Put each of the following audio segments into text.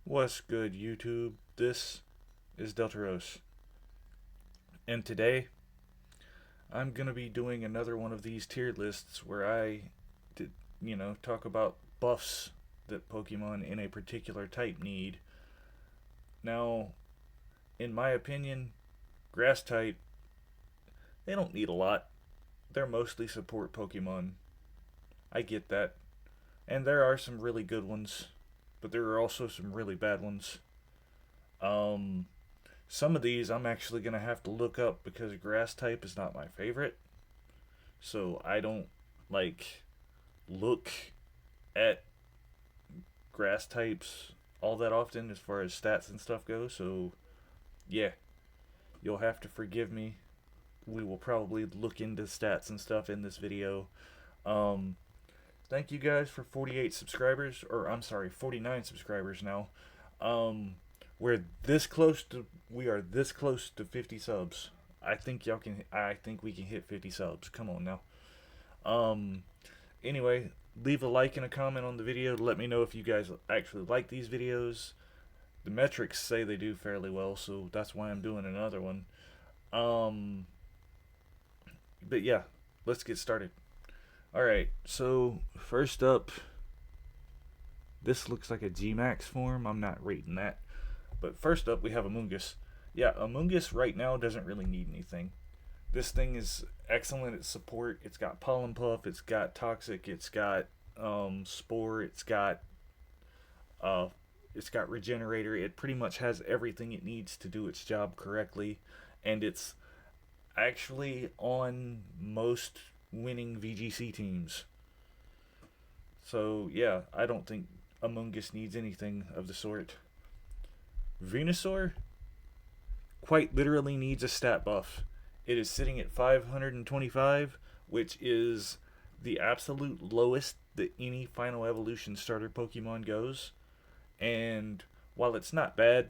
What's good, YouTube? This is Delteros, and today I'm gonna be doing another one of these tier lists where I did, talk about buffs that Pokemon in a particular type need. Now, in my opinion, Grass type they don't need a lot. They're mostly support Pokemon. I get that, and there are some really good ones, but there are also some really bad ones. Um, Some of these I'm actually going to have to look up because grass type is not my favorite. So I don't like look at grass types all that often as far as stats and stuff go. So yeah, you'll have to forgive me. We will probably look into stats and stuff in this video. Um, Thank you guys for 48 subscribers, or I'm sorry, 49 subscribers now. Um, we are this close to 50 subs. I think we can hit 50 subs. Come on now. Um, anyway, leave a like and a comment on the video to let me know if you guys actually like these videos. The metrics say they do fairly well, so that's why I'm doing another one. Um, but yeah, let's get started. Alright, so first up, this looks like a G-Max form. I'm not rating that. But first up, we have Amoonguss. Yeah, Amoonguss right now doesn't really need anything. This thing is excellent at support. It's got Pollen Puff, it's got Toxic, Spore, uh, it's got Regenerator. It pretty much has everything it needs to do its job correctly, and it's actually on most winning VGC teams. So yeah, I don't think Amoonguss needs anything of the sort. Venusaur quite literally needs a stat buff. It is sitting at 525, which is the absolute lowest that any final evolution starter Pokemon goes. And while it's not bad,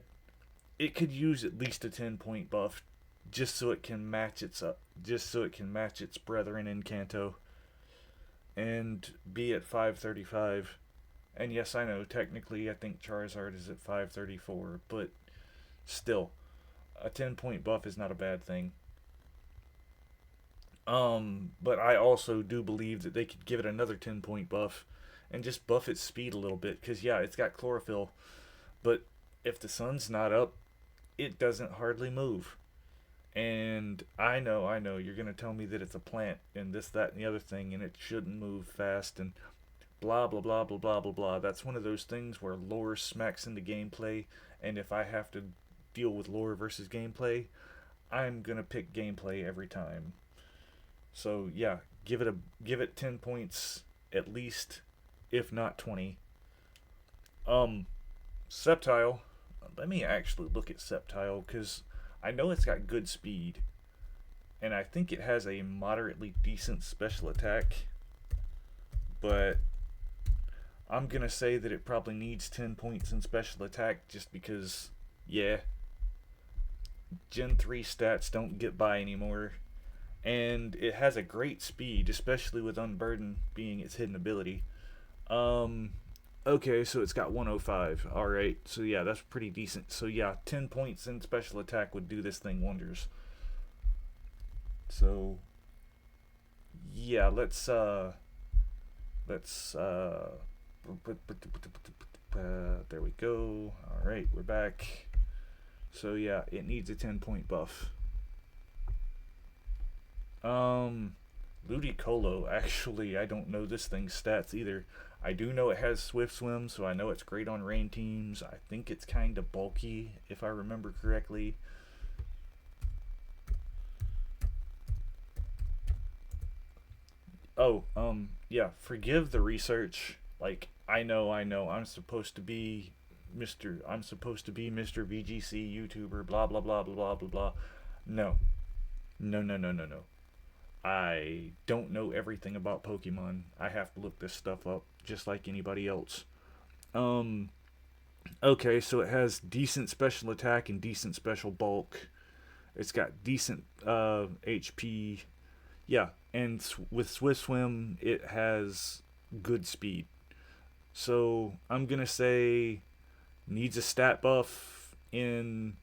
it could use at least a 10-point buff just so it can match its brethren in Kanto and be at 535. And yes, I know technically I think Charizard is at 534, but still a 10-point buff is not a bad thing. But I also do believe that they could give it another 10-point buff and just buff its speed a little bit cuz yeah, it's got chlorophyll, but if the sun's not up, it doesn't hardly move. And I know, you're gonna tell me that it's a plant and this, that, and the other thing, and it shouldn't move fast and blah blah blah blah blah blah blah. That's one of those things where lore smacks into gameplay, and if I have to deal with lore versus gameplay, I'm gonna pick gameplay every time. So yeah, give it 10 points at least, if not 20. Um, Sceptile. Let me actually look at Sceptile because I know it's got good speed, and I think it has a moderately decent special attack, but I'm gonna say that it probably needs 10 points in special attack just because, yeah, Gen 3 stats don't get by anymore. And it has a great speed, especially with Unburden being its hidden ability. Um, okay, so it's got 105. Alright, so yeah, that's pretty decent. So yeah, 10 points in special attack would do this thing wonders. So yeah, let's there we go. Alright, we're back. So yeah, it needs a 10-point buff. Ludicolo, actually, I don't know this thing's stats either. I do know it has Swift Swim, so I know it's great on rain teams. I think it's kind of bulky, if I remember correctly. Oh, yeah, forgive the research. Like, I know, I'm supposed to be Mr. VGC YouTuber, blah, blah, blah, blah, blah, blah, blah. No. No, no, no, no, no. I don't know everything about Pokemon. I have to look this stuff up just like anybody else. Um okay, so it has decent special attack and decent special bulk. It's got decent HP. Yeah, and with Swift Swim, it has good speed. So I'm gonna say Needs a stat buff in.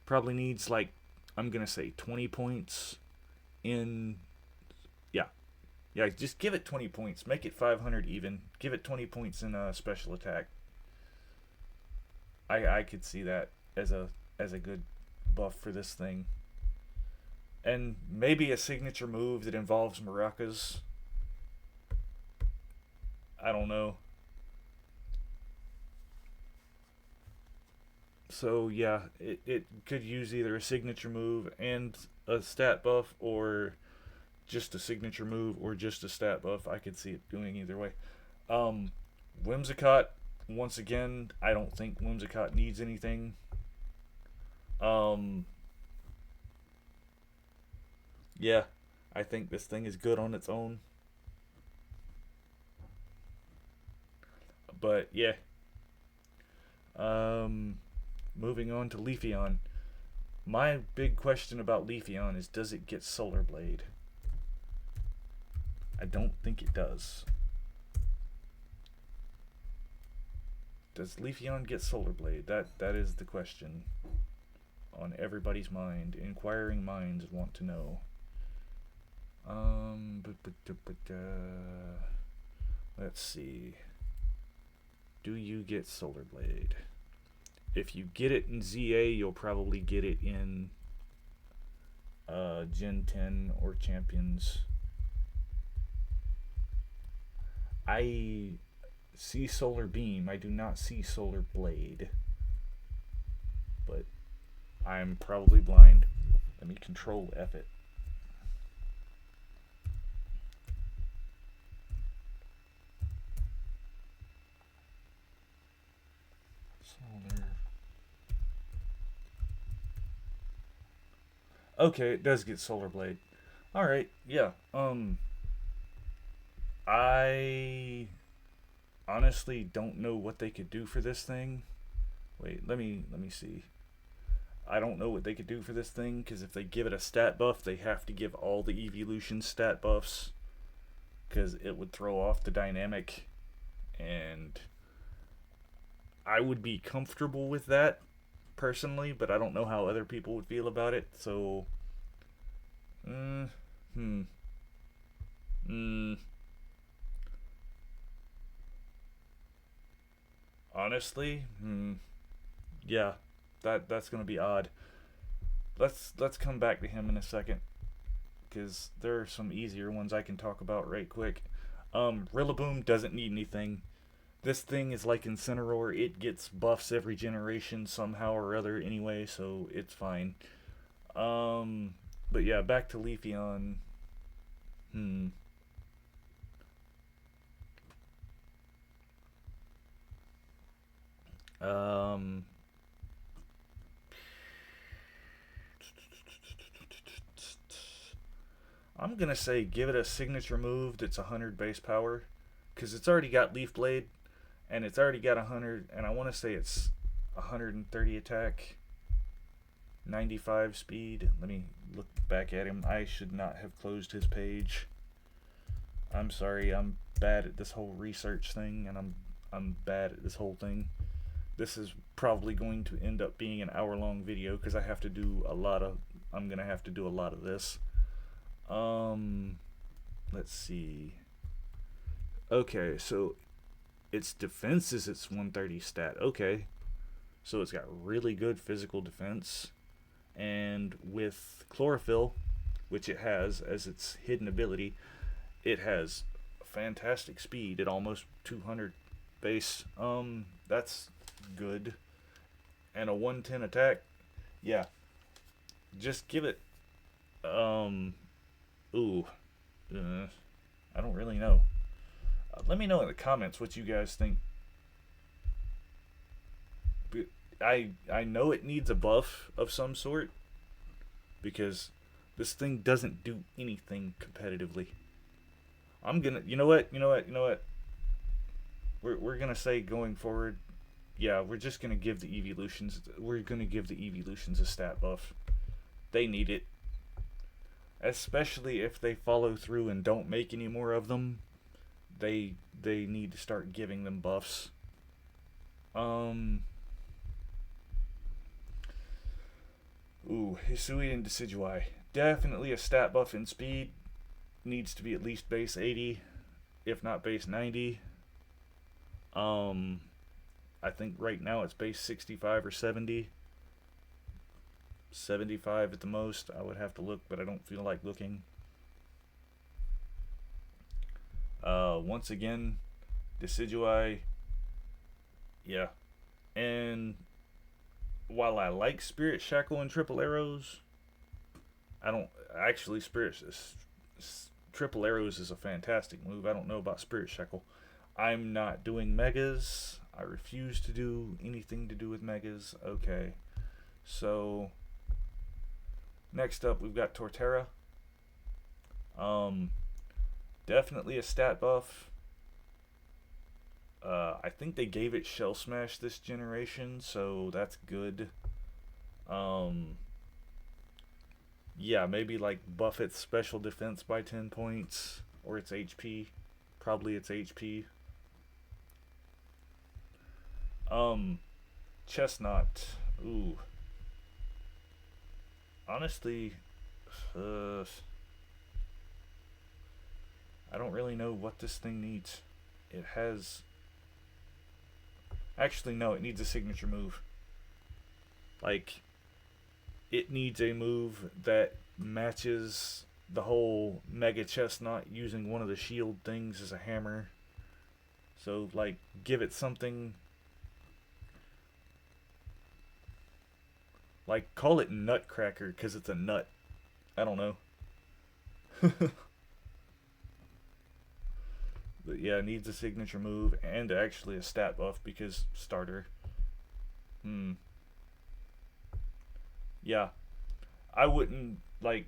Probably needs, like, I'm going to say 20 points in. Yeah. Yeah, just give it 20 points. Make it 500 even. Give it 20 points in special attack. I could see that as a good buff for this thing. And maybe a signature move that involves maracas. I don't know. So yeah, it could use either a signature move and a stat buff, or just a signature move or just a stat buff. I could see it doing either way. Um, Whimsicott, once again, I don't think Whimsicott needs anything. Um, yeah, I think this thing is good on its own. But yeah, um, moving on to Leafeon. My big question about Leafeon is, does it get Solar Blade? I don't think it does. Does Leafeon get Solar Blade? That is the question on everybody's mind. Inquiring minds want to know. Let's see. Do you get Solar Blade? If you get it in ZA, you'll probably get it in Gen 10 or Champions. I see Solar Beam. I do not see Solar Blade. But I'm probably blind. Let me control F it. Solar. Okay, it does get Solar Blade. Alright, yeah. I honestly don't know what they could do for this thing. Wait, let me see. I don't know what they could do for this thing, because if they give it a stat buff, they have to give all the evolution stat buffs, because it would throw off the dynamic, and I would be comfortable with that personally, but I don't know how other people would feel about it. So, mm, hmm, mm, honestly, yeah, that's gonna be odd. Let's come back to him in a second, because there are some easier ones I can talk about right quick. Rillaboom doesn't need anything. This thing is like Incineroar. It gets buffs every generation somehow or other anyway, so it's fine. Um, but yeah, back to Leafeon. Hmm. Um, I'm gonna say give it a signature move that's 100 base power, because it's already got Leaf Blade, and it's already got 100, and I want to say it's 130 attack, 95 speed. Let me look back at him. I should not have closed his page. I'm sorry. I'm bad at this whole research thing, and I'm bad at this whole thing. This is probably going to end up being an hour-long video, because I have to do a lot of. I'm gonna have to do a lot of this. Um, let's see. Okay, so its defense is its 130 stat. Okay, so it's got really good physical defense, and with chlorophyll, which it has as its hidden ability, it has fantastic speed at almost 200 base. That's good. And a 110 attack. Yeah. Just give it ooh. I don't really know. Let me know in the comments what you guys think. I know it needs a buff of some sort, because this thing doesn't do anything competitively. I'm gonna, you know what? We're gonna say going forward, yeah, we're just gonna give the evolutions. We're gonna give the evolutions a stat buff. They need it, especially if they follow through and don't make any more of them. They need to start giving them buffs. Um. Ooh, Hisui and Decidueye. Definitely a stat buff in speed. Needs to be at least base 80, if not base 90. Um, I think right now it's base 65 or 70. 75 at the most. I would have to look, but I don't feel like looking. Once again, Decidueye. Yeah. And while I like Spirit Shackle and Triple Arrows, I don't actually Triple Arrows is a fantastic move. I don't know about Spirit Shackle. I'm not doing megas. I refuse to do anything to do with megas. Okay. So next up we've got Torterra. Um Definitely a stat buff. I think they gave it Shell Smash this generation, so that's good. Um yeah, maybe like buff its special defense by 10 points or its HP. Probably its HP. Um Chestnut. Ooh. Honestly, uh, I don't really know what this thing needs. It has. Actually, no, it needs a signature move. Like, it needs a move that matches the whole Mega Chestnut using one of the shield things as a hammer. So, like, give it something. Like, call it Nutcracker because it's a nut. I don't know. But yeah, it needs a signature move and actually a stat buff because starter. Hmm. Yeah. I wouldn't, like,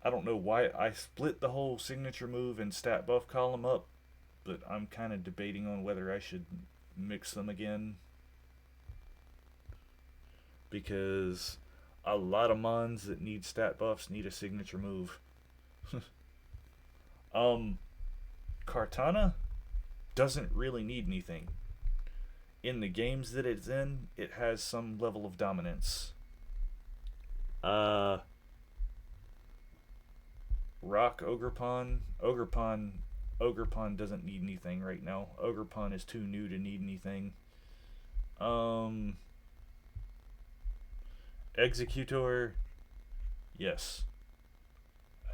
I don't know why I split the whole signature move and stat buff column up, but I'm kind of debating on whether I should mix them again because a lot of mons that need stat buffs need a signature move. um Kartana doesn't really need anything. In the games that it's in, it has some level of dominance. Uh Rock Ogerpon doesn't need anything right now. Ogerpon is too new to need anything. Um Executor, yes.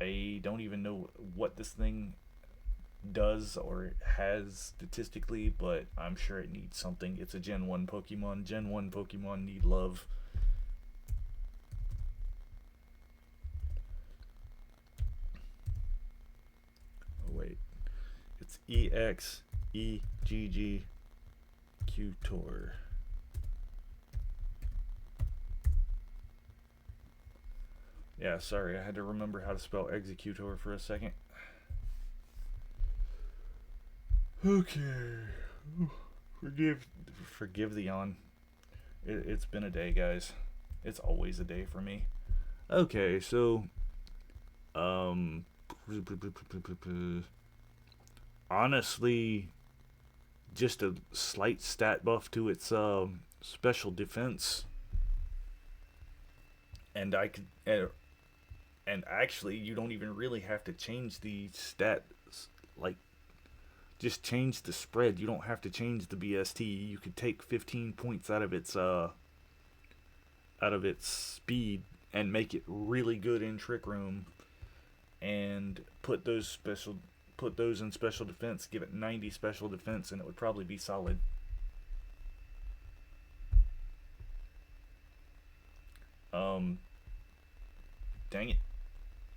I don't even know what this thing does or has statistically, but I'm sure it needs something. It's a Gen 1 Pokemon. Gen 1 Pokemon need love. Oh, wait. It's EXEGG Yeah, sorry, I had to remember how to spell Executor for a second. Okay. Forgive forgive the yawn. It's been a day, guys. It's always a day for me. Okay, so um honestly just a slight stat buff to its special defense and I could and actually you don't even really have to change the stats, like just change the spread. You don't have to change the BST. You could take 15 points out of its speed and make it really good in Trick Room and put those in special defense, give it 90 special defense and it would probably be solid. Um Dang it.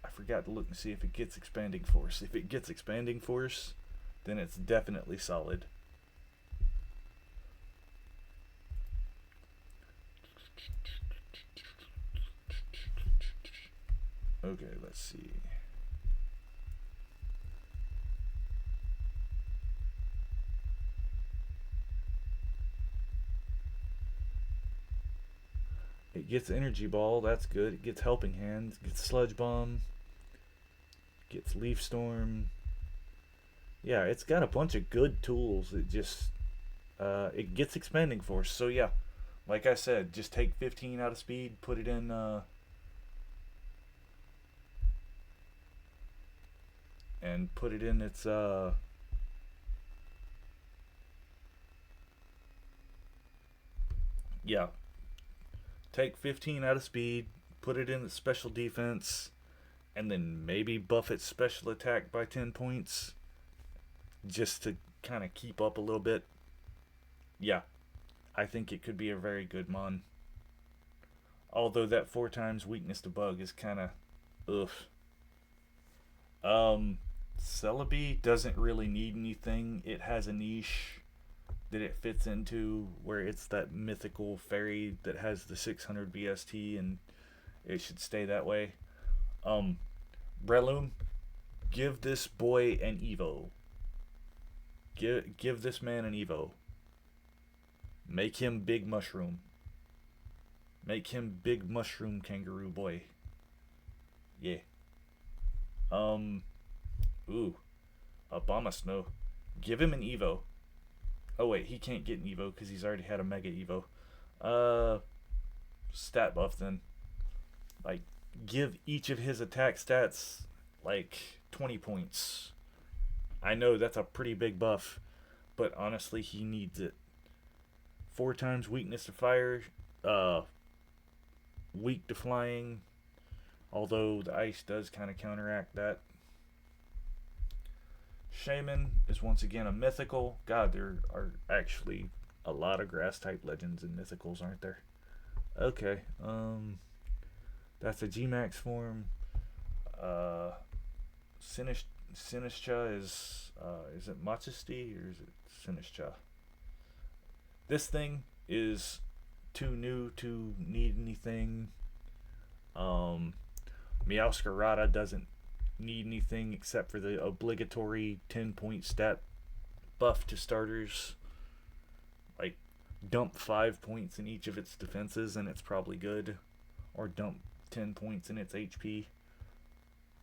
I forgot to look and see if it gets expanding force. If it gets expanding force, then it's definitely solid. Okay, let's see. It gets Energy Ball, that's good. It gets Helping Hand, gets Sludge Bomb, gets Leaf Storm. Yeah, it's got a bunch of good tools. It just it gets expanding force. So yeah, like I said, just take 15 out of speed, put it in, and put it in its, yeah, take 15 out of speed, put it in its special defense, and then maybe buff its special attack by 10 points just to kind of keep up a little bit. Yeah, I think it could be a very good mon. Although that 4 times weakness to bug is kind of ugh. Um, Celebi doesn't really need anything. It has a niche that it fits into where it's that mythical fairy that has the 600 BST and it should stay that way. Um, Breloom, give this boy an Evo. Give this man an Evo. Make him Big Mushroom. Make him Big Mushroom Kangaroo Boy. Yeah. Um. Ooh. Obama Snow. Give him an Evo. Oh wait, he can't get an Evo because he's already had a Mega Evo. Uh. Stat buff then. Like, give each of his attack stats like 20 points. I know that's a pretty big buff, but honestly, he needs it. 4 times weakness to fire, uh, weak to flying, although the ice does kind of counteract that. Shaman is once again a mythical. God, there are actually a lot of grass type legends and mythicals, aren't there? Okay, that's a Gmax form. Uh, Sinistra is it Majesty or is it Sinistra? This thing is too new to need anything. Um, Meowscarada doesn't need anything except for the obligatory 10-point stat buff to starters. Like, dump 5 points in each of its defenses and it's probably good. Or dump 10 points in its HP.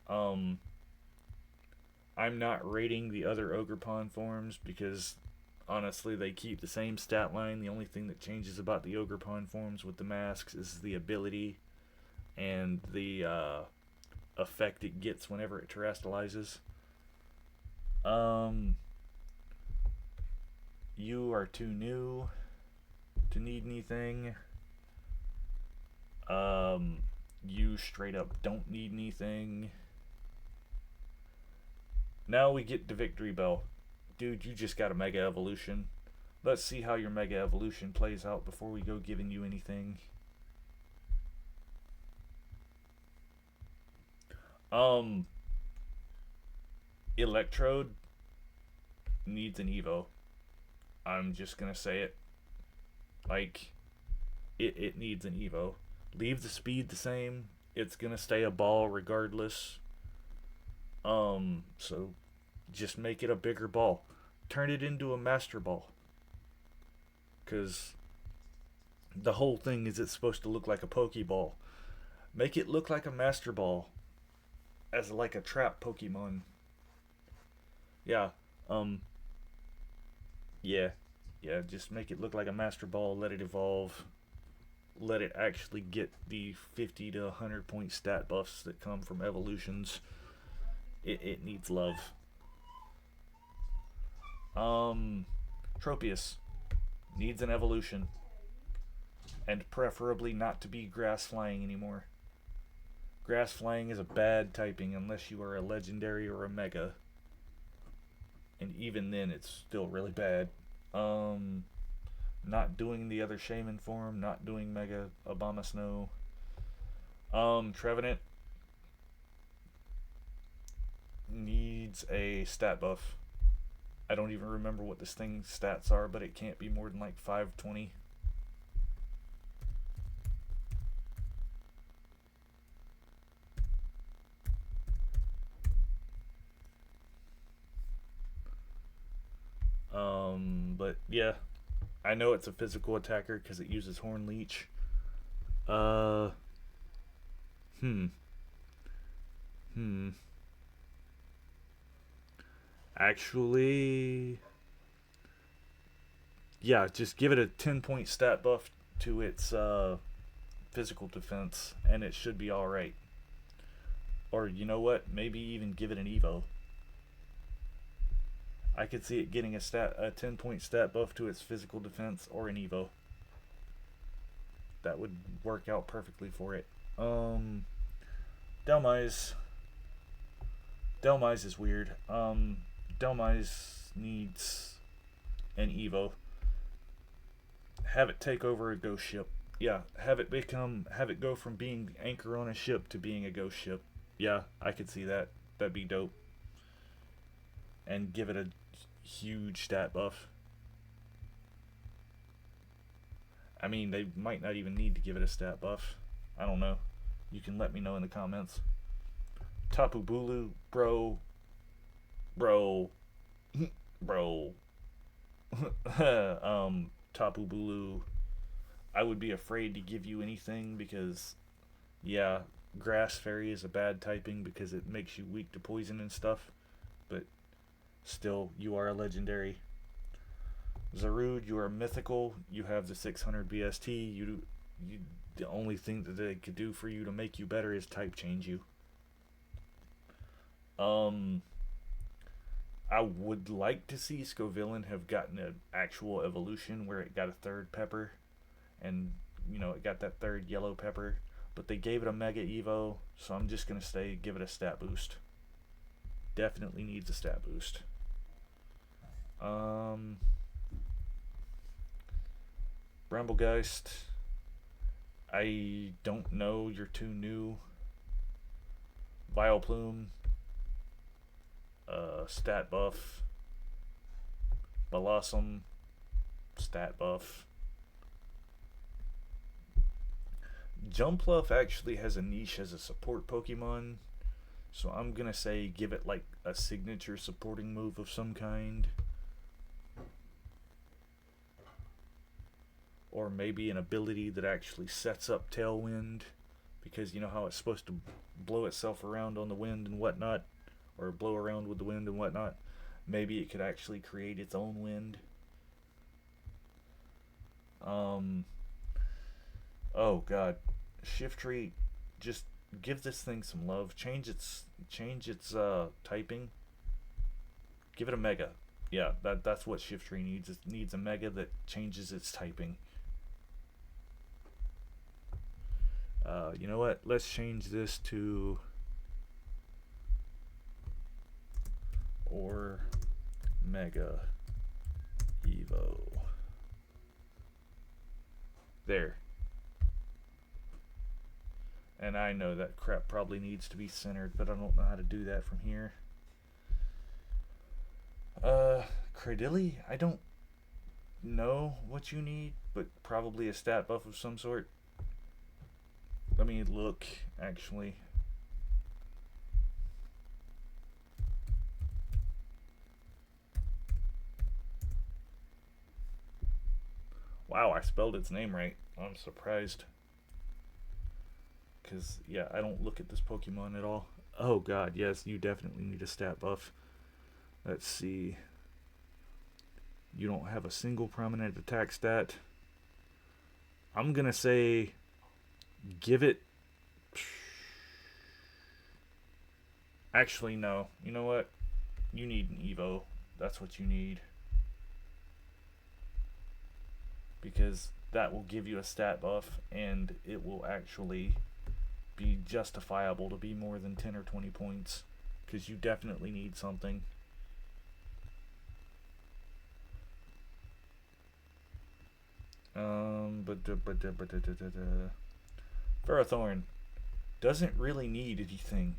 Um, I'm not rating the other Ogerpon forms because honestly they keep the same stat line. The only thing that changes about the Ogerpon forms with the masks is the ability and the effect it gets whenever it terastallizes. Um, you are too new to need anything. Um, you straight up don't need anything. Now we get to Victory Bell. Dude, you just got a Mega Evolution. Let's see how your Mega Evolution plays out before we go giving you anything. Um, Electrode needs an Evo. I'm just gonna say it. Like, it needs an Evo. Leave the speed the same. It's gonna stay a ball regardless. So just make it a bigger ball. Turn it into a master ball. Cause the whole thing is it's supposed to look like a Pokeball. Make it look like a master ball as like a trap Pokemon. Yeah. Um yeah. Yeah, just make it look like a master ball, let it evolve. Let it actually get the 50 to 100 point stat buffs that come from evolutions. It needs love. Um, Tropius needs an evolution, and preferably not to be grass flying anymore. Grass flying is a bad typing unless you are a legendary or a mega, and even then it's still really bad. Um, not doing the other shaman form, not doing mega Obama Snow. Trevenant needs a stat buff. I don't even remember what this thing's stats are, but it can't be more than like 520. But yeah, I know it's a physical attacker because it uses Horn Leech. Uh, hmm, hmm. Actually, Yeah, just give it a 10-point stat buff to its physical defense, and it should be all right. Or you know what? Maybe even give it an Evo. I could see it getting a 10-point stat buff to its physical defense or an Evo. That would work out perfectly for it. Delmise. Delmise is weird. Delmise needs an Evo. Have it take over a ghost ship. Yeah, have it go from being anchor on a ship to being a ghost ship. Yeah, I could see that. That'd be dope. And give it a huge stat buff. I mean, they might not even need to give it a stat buff. I don't know. You can let me know in the comments. Tapu Bulu, bro. Bro. Bro. Tapu Bulu, I would be afraid to give you anything because, yeah, Grass Fairy is a bad typing because it makes you weak to poison and stuff. But still, you are a legendary. Zarude, you are mythical. You have the 600 BST. The only thing that they could do for you to make you better is type change you. I would like to see Scovillain have gotten an actual evolution where it got a third pepper, and it got that third yellow pepper. But they gave it a Mega Evo, so I'm just gonna say give it a stat boost. Definitely needs a stat boost. Bramblegeist, I don't know. You're too new. Vileplume, stat buff. Blossom, stat buff. Jumpluff actually has a niche as a support Pokemon, so I'm gonna say give it like a signature supporting move of some kind. Or maybe an ability that actually sets up Tailwind, because you know how it's supposed to blow itself around on the wind and whatnot, or blow around with the wind and whatnot. Maybe it could actually create its own wind. Oh god, Shiftry, just give this thing some love. Change its typing. Give it a Mega. Yeah, that's what Shiftry needs. It needs a Mega that changes its typing. You know what? Let's change this to or Mega Evo. There. And I know that crap probably needs to be centered, but I don't know how to do that from here. Cradilly, I don't know what you need, but probably a stat buff of some sort. Let me look, actually. Wow, I spelled its name right. I'm surprised. Because, yeah, I don't look at this Pokemon at all. Oh god, yes, you definitely need a stat buff. Let's see. You don't have a single prominent attack stat. I'm gonna say give it. Actually, no. You know what? You need an Evo. That's what you need. Because that will give you a stat buff, and it will actually be justifiable to be more than 10 or 20 points. Because you definitely need something. Ferrothorn doesn't really need anything.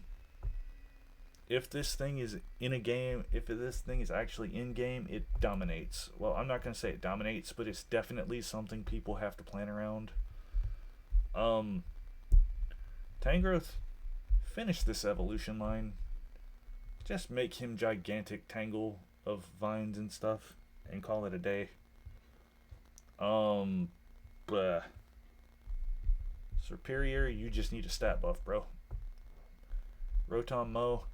If this thing is in a game, if this thing is actually in game, it dominates. Well, I'm not gonna say it dominates, but it's definitely something people have to plan around. Tangrowth, finish this evolution line. Just make him gigantic tangle of vines and stuff, and call it a day. Superior, you just need a stat buff, bro. Rotom Mo,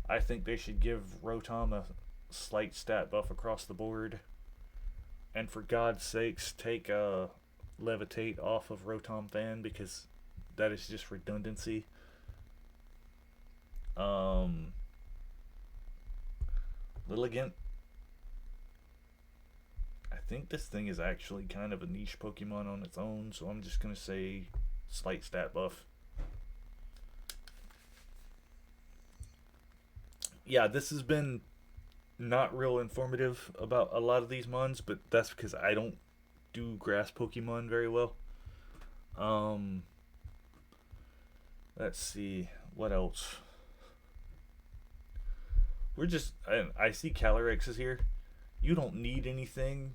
I think they should give Rotom a slight stat buff across the board. And for God's sakes, take Levitate off of Rotom Fan because that is just redundancy. Um, Lilligant. I think this thing is actually kind of a niche Pokemon on its own, so I'm just gonna say slight stat buff. Yeah, this has been not real informative about a lot of these mons, but that's because I don't do grass Pokemon very well. Um, let's see what else. We're just I see Calyrex is here. You don't need anything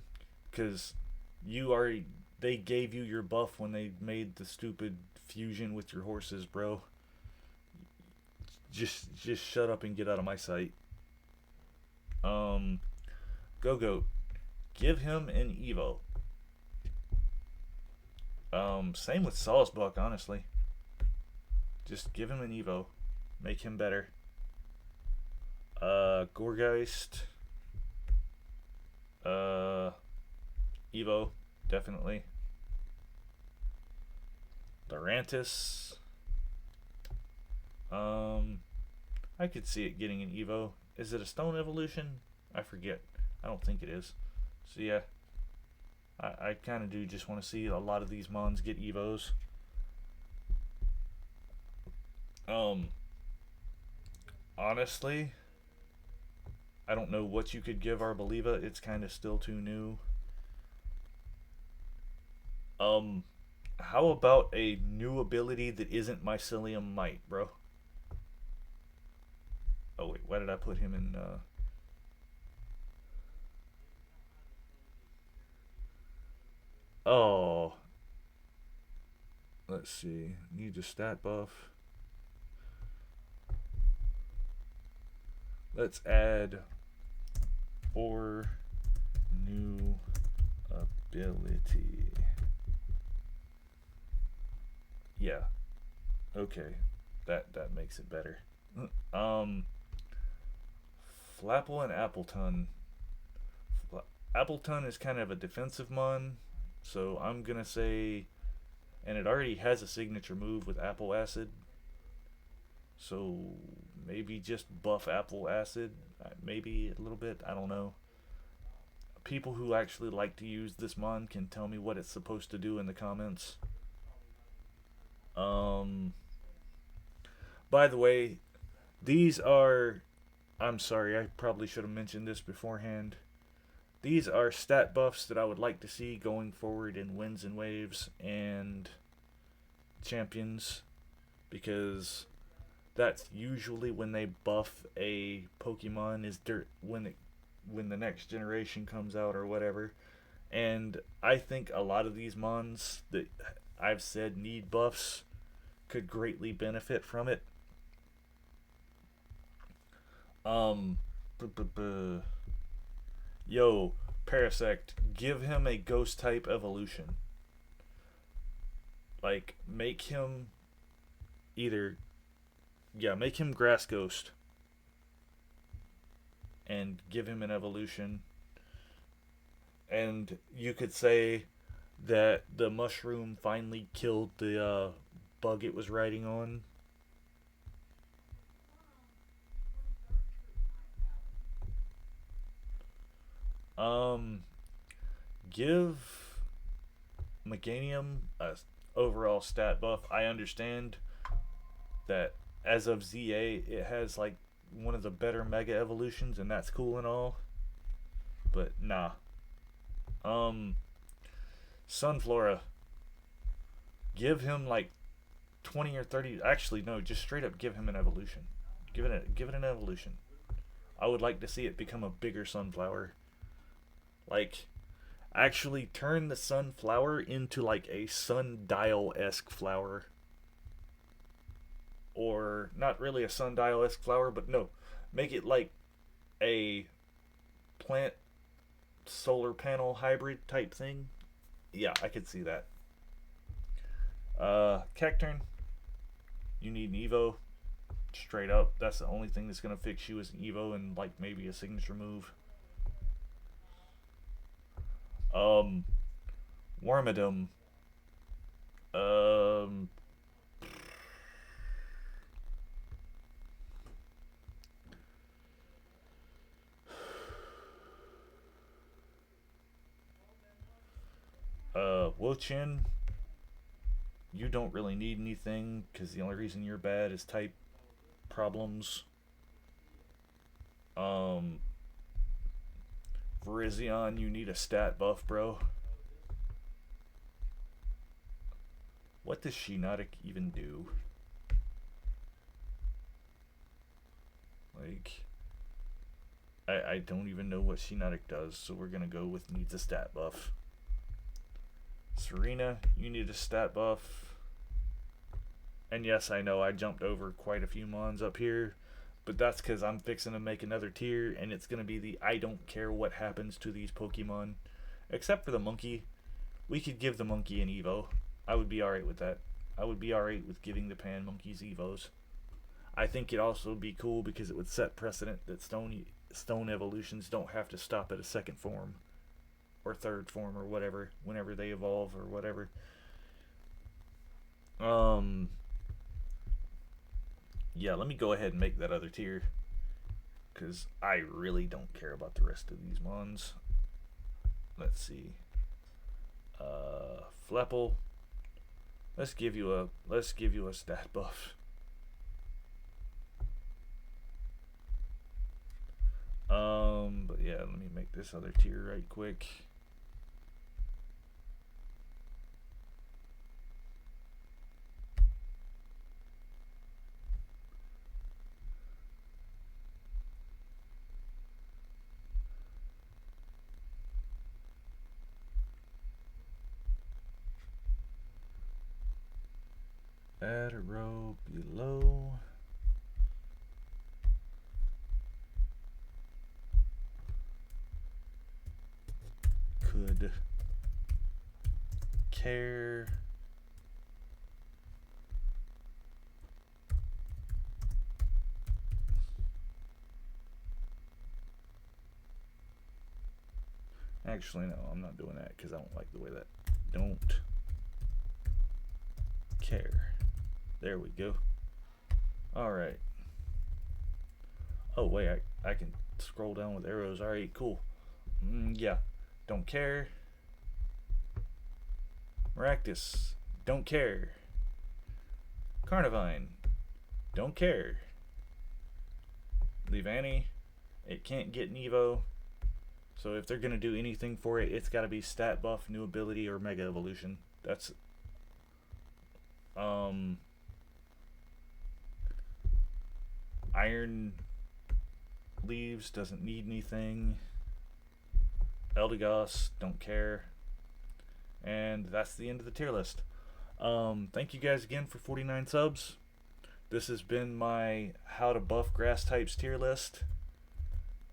because you already they gave you your buff when they made the stupid fusion with your horses, bro. Just shut up and get out of my sight. Um, Go Goat, give him an Evo. Same with Sawsbuck, honestly. Just give him an Evo, make him better. Gorgeist, uh, Evo, definitely. Lurantis, I could see it getting an Evo. Is it a Stone evolution? I forget. I don't think it is. So yeah, I kind of do just want to see a lot of these mons get Evos. Um, Honestly, I don't know what you could give Arboliva. It's kind of still too new. Um, how about a new ability that isn't Mycelium Might, bro? Oh wait, why did I put him in? Oh, let's see. Need a stat buff. Let's add or new ability. Yeah. Okay. That makes it better. Um, Flapple and Appleton. Appleton is kind of a defensive mon, so I'm gonna say, and it already has a signature move with Apple Acid, so maybe just buff Apple Acid, maybe a little bit. I don't know. People who actually like to use this mon can tell me what it's supposed to do in the comments. Um, by the way, these are. I'm sorry, I probably should have mentioned this beforehand. These are stat buffs that I would like to see going forward in Winds and Waves and Champions because that's usually when they buff a Pokemon is dirt when the next generation comes out or whatever. And I think a lot of these mons that I've said need buffs could greatly benefit from it. Um, Yo, Parasect, give him a ghost type evolution. Like, make him either, yeah, make him Grass Ghost and give him an evolution. And you could say that the mushroom finally killed the bug it was riding on. Um, Give Meganium a overall stat buff. I understand that as of ZA, it has like one of the better Mega Evolutions, and that's cool and all. But nah. Um, Sunflora, give him like 20 or 30. Actually, no, just straight up give him an evolution. Give it an evolution. I would like to see it become a bigger sunflower. Like, actually turn the sunflower into like a sundial esque flower. Or not really a sundial esque flower, but no. Make it like a plant solar panel hybrid type thing. Yeah, I could see that. Cacturn, you need an Evo. Straight up. That's the only thing that's gonna fix you is an Evo and like maybe a signature move. Um, Wormadam. Um, Wochin. You don't really need anything because the only reason you're bad is type problems. Um, Virizion, you need a stat buff, bro. What does Shiinotic even do? Like, I don't even know what Shiinotic does, so we're gonna go with needs a stat buff. Serena, you need a stat buff. And yes, I know I jumped over quite a few mons up here, but that's because I'm fixing to make another tier, and it's gonna be the I don't care what happens to these Pokemon, except for the monkey. We could give the monkey an Evo. I would be alright with that. I would be alright with giving the Pan monkeys Evos. I think it'd also be cool because it would set precedent that stone evolutions don't have to stop at a second form or third form or whatever whenever they evolve or whatever. Um yeah, let me go ahead and make that other tier cuz I really don't care about the rest of these mons. Let's see. Flepple. Let's give you a stat buff. But yeah, let me make this other tier right quick. Add a row below. Could care. Actually, no, I'm not doing that because I don't like the way that. Don't care. There we go. Alright. Oh, wait, I can scroll down with arrows. Alright, cool. Yeah. Don't care. Maractus. Don't care. Carnivine. Don't care. Leavanny. It can't get an Evo. So if they're gonna do anything for it, it's gotta be stat buff, new ability, or mega evolution. That's Iron Leaves doesn't need anything. Eldegoss, don't care. And that's the end of the tier list. Thank you guys again for 49 subs. This has been my how to buff grass types tier list.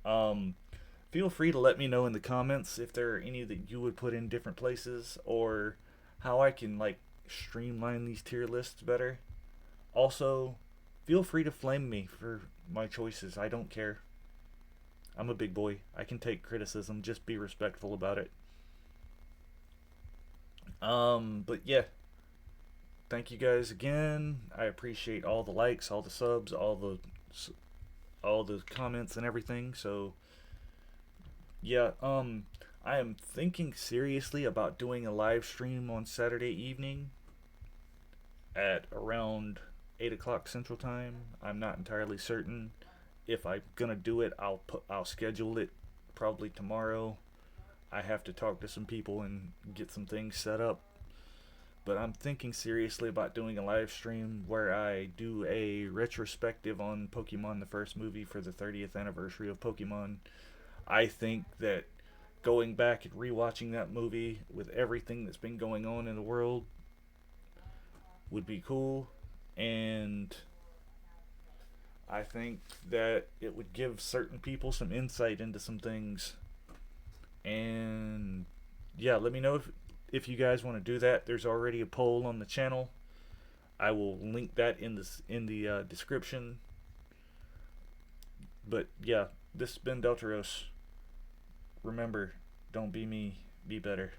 Feel free to let me know in the comments if there are any that you would put in different places or how I can like streamline these tier lists better. Also, feel free to flame me for my choices. I don't care. I'm a big boy. I can take criticism. Just be respectful about it. But yeah. Thank you guys again. I appreciate all the likes, all the subs, all the comments and everything. So yeah, I am thinking seriously about doing a live stream on Saturday evening at around 8 o'clock Central Time. I'm not entirely certain. If I'm gonna do it, I'll schedule it probably tomorrow. I have to talk to some people and get some things set up. But I'm thinking seriously about doing a live stream where I do a retrospective on Pokemon the first movie for the 30th anniversary of Pokemon. I think that going back and rewatching that movie with everything that's been going on in the world would be cool, and I think that it would give certain people some insight into some things. And yeah, let me know if you guys want to do that. There's already a poll on the channel. I will link that in the description. But yeah, this has been Delteros. Remember, don't be me. be better.